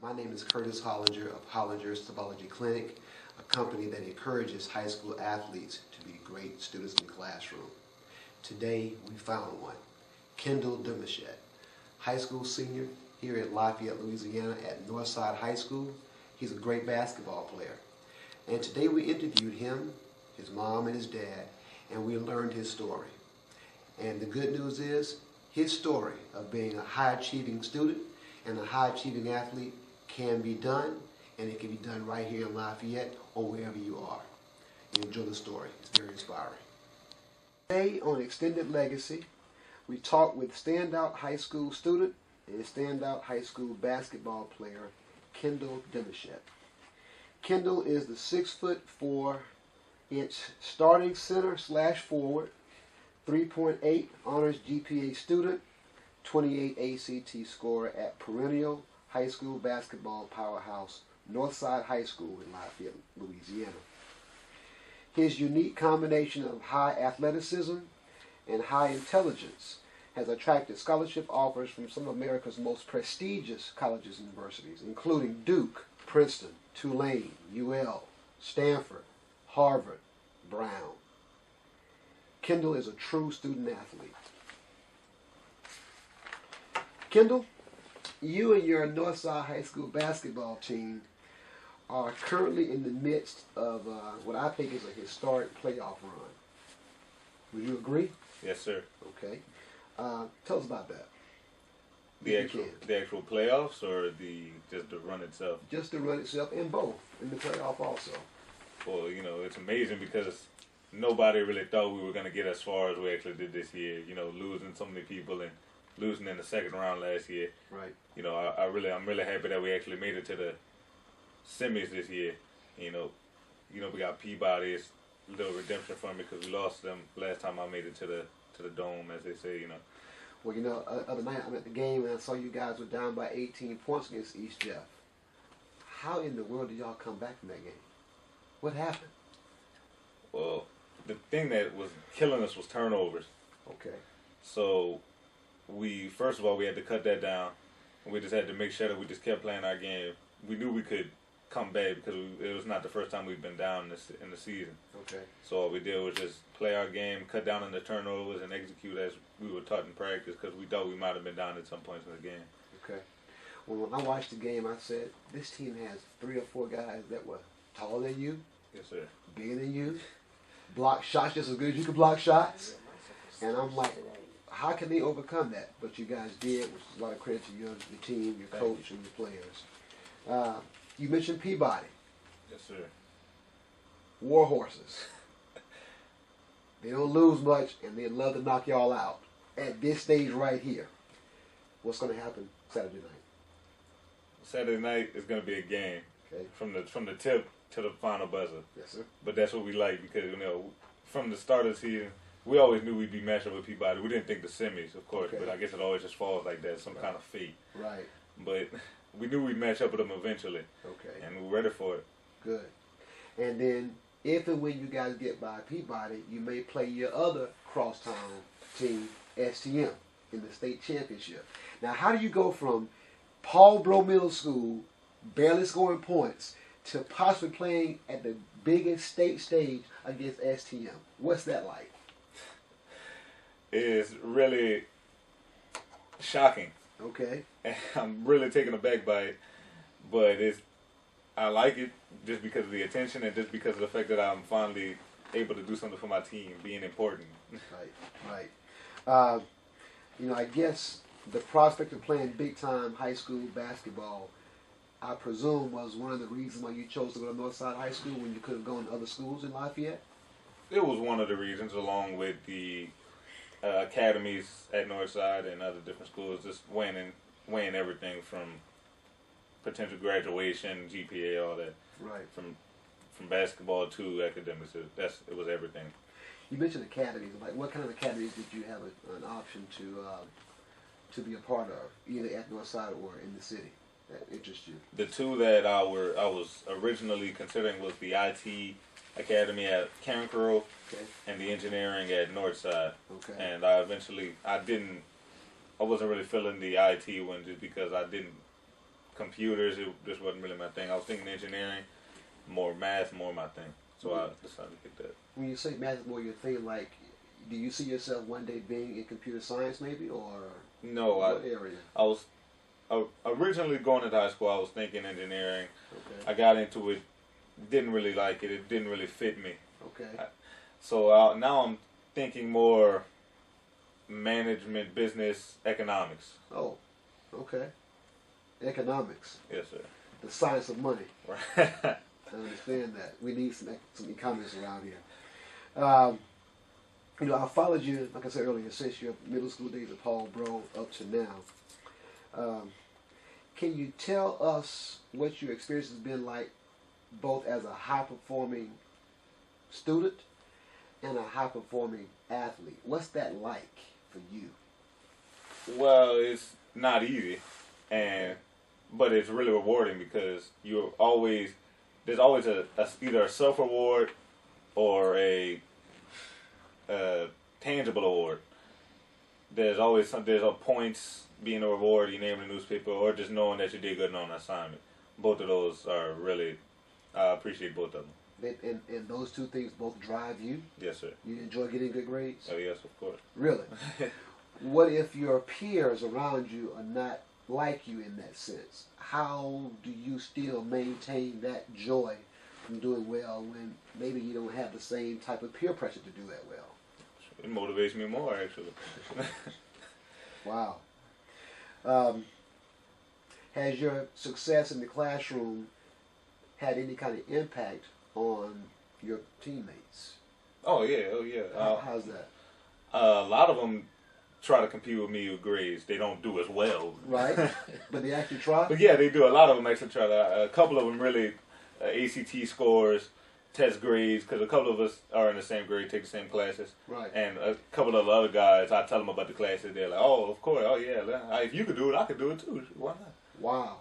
My name is Curtis Hollinger of Hollinger's Topology Clinic, a company that encourages high school athletes to be great students in the classroom. Today, we found one, Kendall Demouchet, high school senior here at Lafayette, Louisiana at Northside High School. He's a great basketball player. And today we interviewed him, his mom and his dad, and we learned his story. And the good news is, his story of being a high-achieving student and a high-achieving athlete can be done, and it can be done right here in Lafayette or wherever you are. Enjoy the story. It's very inspiring. Today on Extended Legacy, we talk with standout high school student and standout high school basketball player, Kendall Demouchet. Kendall is the 6'4" starting center / forward, 3.8 honors GPA student, 28 ACT scorer at perennial high school basketball powerhouse Northside High School in Lafayette, Louisiana. His unique combination of high athleticism and high intelligence has attracted scholarship offers from some of America's most prestigious colleges and universities, including Duke, Princeton, Tulane, UL, Stanford, Harvard, Brown. Kendall is a true student athlete. Kendall, you and your Northside High School basketball team are currently in the midst of what I think is a historic playoff run. Would you agree? Yes, sir. Okay. Tell us about that. The actual playoffs, or just the run itself? Just the run itself, and both in the playoff also. Well, it's amazing because nobody really thought we were going to get as far as we actually did this year. Losing so many people and losing in the second round last year. Right. I'm really happy that we actually made it to the semis this year. We got Peabody. It's a little redemption for me because we lost them last time I made it to the dome, as they say. Well, other night I'm at the game and I saw you guys were down by 18 points against East Jeff. How in the world did y'all come back from that game? What happened? Well, the thing that was killing us was turnovers. Okay. So first of all, we had to cut that down. We just had to make sure that we just kept playing our game. We knew we could come back because it was not the first time we've been down in the season. Okay. So all we did was just play our game, cut down on the turnovers, and execute as we were taught in practice because we thought we might have been down at some points in the game. Okay. Well, when I watched the game, I said, this team has 3 or 4 guys that were taller than you. Yes, sir. Bigger than you. Block shots just as good as you can block shots. And I'm like, how can they overcome that? But you guys did, which is a lot of credit to your team, your coach, and your players. You mentioned Peabody. Yes, sir. War horses. They don't lose much, and they love to knock y'all out. At this stage right here, what's going to happen Saturday night? Saturday night is going to be a game. Okay. From the tip to the final buzzer. Yes, sir. But that's what we like because from the start of the season, we always knew we'd be matched up with Peabody. We didn't think the semis, of course, but I guess it always just falls like that, some kind of fate. Right. But we knew we'd match up with them eventually. Okay. And we were ready for it. Good. And then, if and when you guys get by Peabody, you may play your other crosstown team, STM, in the state championship. Now, how do you go from Paul Blow Middle School, barely scoring points, to possibly playing at the biggest state stage against STM? What's that like? It's really shocking. Okay. And I'm really taken aback by it, but I like it just because of the attention and just because of the fact that I'm finally able to do something for my team, being important. Right. I guess the prospect of playing big-time high school basketball, I presume, was one of the reasons why you chose to go to Northside High School when you could have gone to other schools in Lafayette? It was one of the reasons, along with the academies at Northside and other different schools, just weighing everything from potential graduation, GPA, all that. Right. From basketball to academics, it was everything. You mentioned academies. Like, what kind of academies did you have an option to be a part of, either at Northside or in the city, that interest you? The two that I was originally considering was the IT Academy at Carencro, okay, and the engineering at Northside. Okay. And I wasn't really feeling the IT one just because I didn't computers, it just wasn't really my thing. I was thinking engineering, more math, more my thing. So I decided to pick that. When you say math is more your thing, like, do you see yourself one day being in computer science, maybe, or No, what area? I was originally going into high school. I was thinking engineering. Okay. I got into it, didn't really like it. It didn't really fit me. Okay. So now I'm thinking more management, business, economics. Oh, okay. Economics, Yes, sir. the science of money. Right. I understand that. We need some economists around here. You know, I followed you, like I said earlier, since your middle school days at Paul Bro up to now. Can you tell us what your experience has been like, both as a high-performing student and a high-performing athlete? What's that like for you? Well, it's not easy, but it's really rewarding because there's always either a self reward or a tangible award. There's a points being a reward, you name the newspaper, or just knowing that you did good on an assignment. Both of those are really, I appreciate both of them. And those two things both drive you? Yes, sir. You enjoy getting good grades? Oh, yes, of course. Really? What if your peers around you are not like you in that sense? How do you still maintain that joy from doing well when maybe you don't have the same type of peer pressure to do that well? It motivates me more, actually. Wow. Has your success in the classroom had any kind of impact on your teammates? Oh, yeah. How's that? A lot of them try to compete with me with grades. They don't do as well. Right. But they actually try? But yeah, they do. A lot of them actually try to. A couple of them really, ACT scores, test grades, because a couple of us are in the same grade, take the same classes. Right. And a couple of the other guys, I tell them about the classes. They're like, oh, of course. Oh, yeah. If you could do it, I could do it too. Why not? Wow.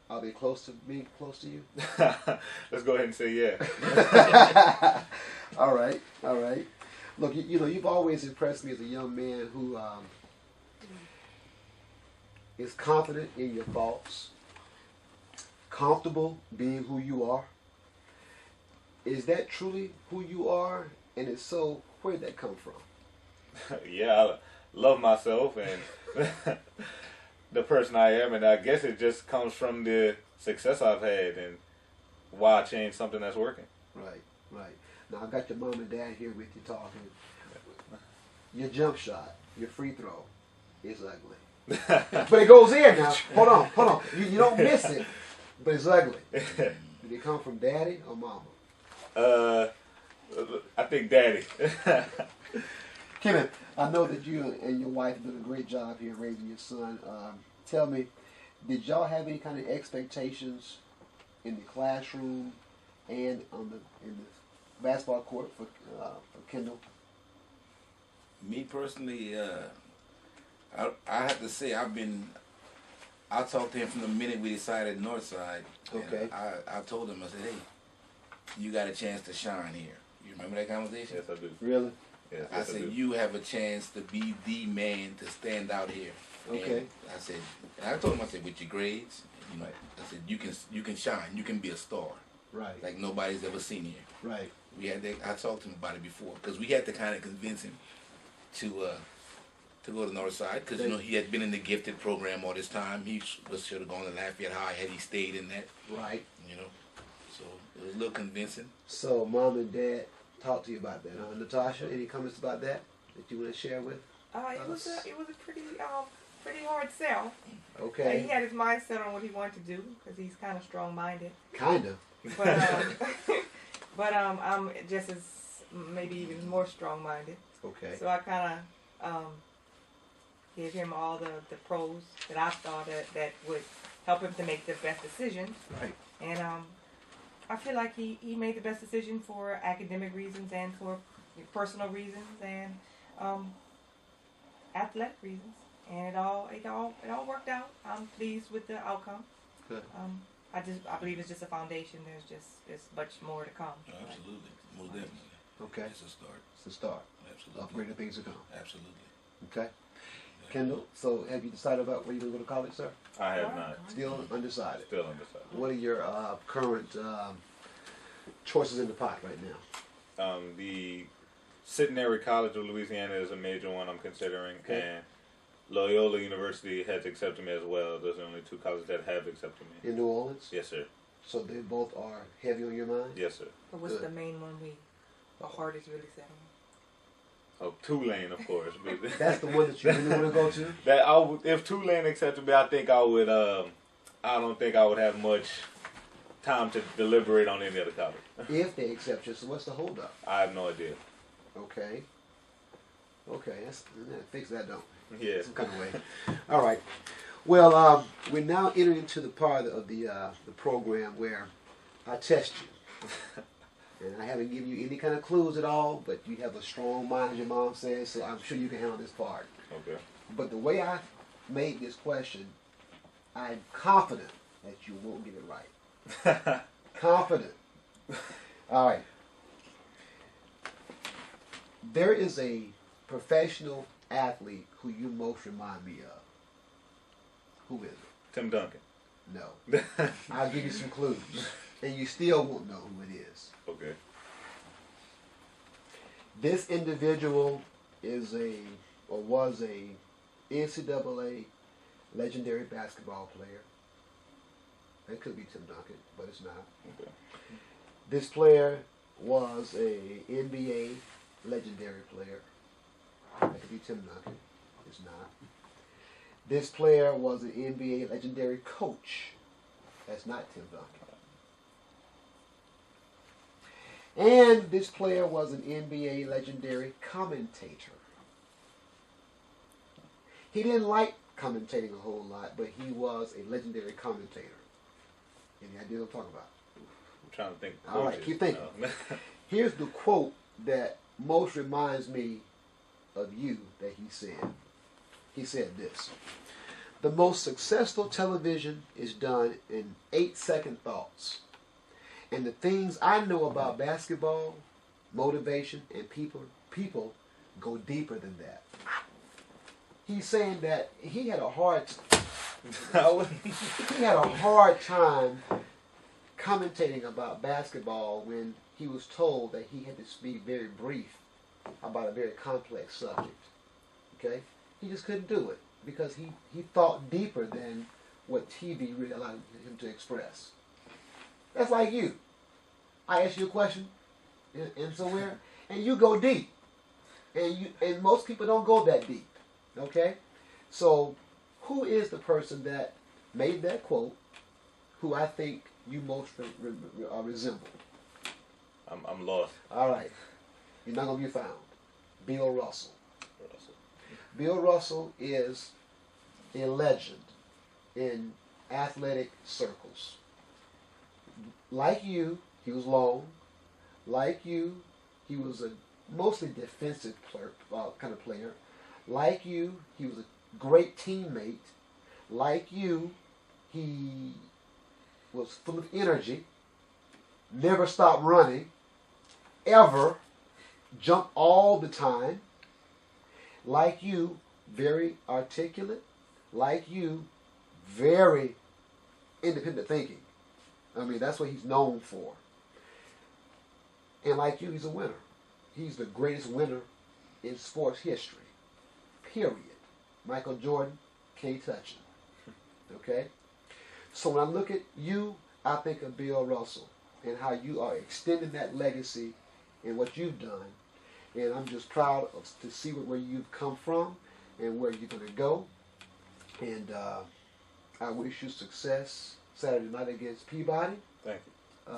Are they close to being close to you? Let's go ahead and say yeah. All right. Look, you know, you've always impressed me as a young man who is confident in your thoughts, comfortable being who you are. Is that truly who you are? And if so, where did that come from? Yeah, I love myself and the person I am, and I guess it just comes from the success I've had and why I changed something that's working. Right. Now, I got your mom and dad here with you talking. Your jump shot, your free throw is ugly. But it goes in now. Hold on. You don't miss it, but it's ugly. Did it come from daddy or mama? I think daddy. Kenneth, I know that you and your wife did a great job here raising your son. Tell me, did y'all have any kind of expectations in the classroom and in the basketball court for Kendall? Me personally, I have to say I talked to him from the minute we decided Northside. Okay. I told him, I said, hey, you got a chance to shine here. You remember that conversation? Yes, I do. Really? Yes, I said, you have a chance to be the man to stand out here. Okay. And I said, and I told him, I said, with your grades, you know, I said, you can shine, you can be a star. Right. Like nobody's ever seen here. Right. We had that, I talked to him about it before because we had to kind of convince him to go to Northside because you know he had been in the gifted program all this time. He should have gone to Lafayette High had he stayed in that. Right. You know, so it was a little convincing. So mom and dad talked to you about that, huh? Natasha, any comments about that you want to share with? It was a pretty hard sell. Okay. He had his mindset on what he wanted to do because he's kind of strong-minded. Kind of. But I'm just as maybe even more strong-minded. Okay. So I kind of gave him all the pros that I thought that would help him to make the best decision. Right. And I feel like he made the best decision for academic reasons and for personal reasons and athletic reasons. And it all worked out. I'm pleased with the outcome. Good. I believe it's just a foundation. There's much more to come. Absolutely, most definitely. Okay. It's a start. It's the start. Absolutely. Of greater things to come. Absolutely. Okay. Kendall, so have you decided about where you're going to go to college, sir? I have not. Still undecided. Still undecided. What are your current choices in the pot right now? The Centenary College of Louisiana is a major one I'm considering, Okay. and Loyola University has accepted me as well. Those are the only two colleges that have accepted me. In New Orleans? Yes, sir. So they both are heavy on your mind? Yes, sir. But what's Good. the main one the heart is really set on? Oh, Tulane, of course. But That's the one that you really want to go to? that I would, if Tulane accepted me, I think I would. I don't think I would have much time to deliberate on any other college. If they accept you, so what's the holdup? I have no idea. Okay. Okay, fix that, don't Yeah. some kind of way. All right. Well, we're now entering into the part of the program where I test you. And I haven't given you any kind of clues at all, but you have a strong mind, as your mom says, so I'm sure you can handle this part. Okay. But the way I made this question, I'm confident that you won't get it right. Confident. All right. There is a professional athlete who you most remind me of. Who is it? Tim Duncan. No. I'll give you some clues. And you still won't know who it is. Okay. This individual is was a NCAA legendary basketball player. It could be Tim Duncan, but it's not. Okay. This player was a NBA legendary player. That could be Tim Duncan. It's not. This player was an NBA legendary coach. That's not Tim Duncan. And this player was an NBA legendary commentator. He didn't like commentating a whole lot, but he was a legendary commentator. Any idea what I'm talking about? I'm trying to think. Of All right, coaches. keep thinking. No. Here's the quote that most reminds me of you that he said. He said this: "The most successful television is done in 8-second thoughts. And the things I know about basketball, motivation, and people go deeper than that." He's saying that he had a hard time commentating about basketball when he was told that he had to speak very brief about a very complex subject. Okay? He just couldn't do it because he thought deeper than what TV really allowed him to express. That's like you. I ask you a question in somewhere, and you go deep. And most people don't go that deep. Okay? So, who is the person that made that quote who I think you most resemble? I'm lost. All right. You're not going to be found. Bill Russell. Bill Russell is a legend in athletic circles. Like you, he was long. Like you, he was a mostly defensive player, kind of player. Like you, he was a great teammate. Like you, he was full of energy, never stopped running, ever, jumped all the time. Like you, very articulate. Like you, very independent thinking. I mean, that's what he's known for. And like you, he's a winner. He's the greatest winner in sports history. Period. Michael Jordan, can't touch him. Okay? So when I look at you, I think of Bill Russell and how you are extending that legacy and what you've done. And I'm just proud to see where you've come from and where you're going to go. And I wish you success Saturday night against Peabody. Thank you.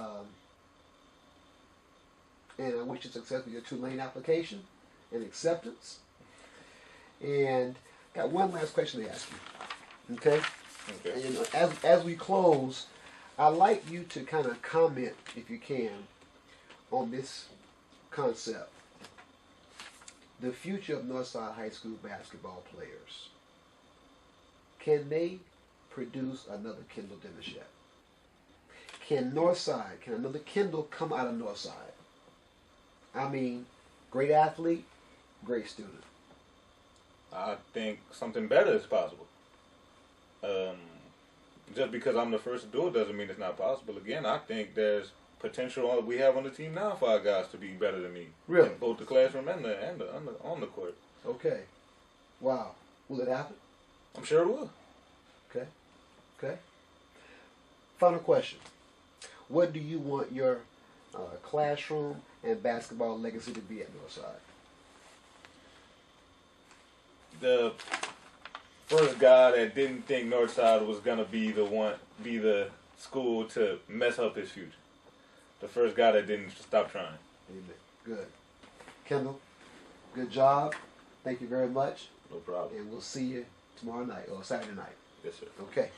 And I wish you success with your Tulane application and acceptance. And got one last question to ask you. Okay? Okay. And as we close, I'd like you to kind of comment, if you can, on this concept. The future of Northside High School basketball players. Can they produce another Kendall Demouchet? Can another Kendall come out of Northside? I mean, great athlete, great student. I think something better is possible. Just because I'm the first to do it doesn't mean it's not possible. Again, I think there's potential we have on the team now for our guys to be better than me. Really? In both the classroom and on the court. Okay. Wow. Will it happen? I'm sure it will. Okay. Okay. Final question. What do you want your classroom and basketball legacy to be at Northside? The first guy that didn't think Northside was gonna be the school to mess up his future. The first guy that didn't stop trying. Amen. Good. Kendall, good job. Thank you very much. No problem. And we'll see you tomorrow night or Saturday night. Yes, sir. Okay.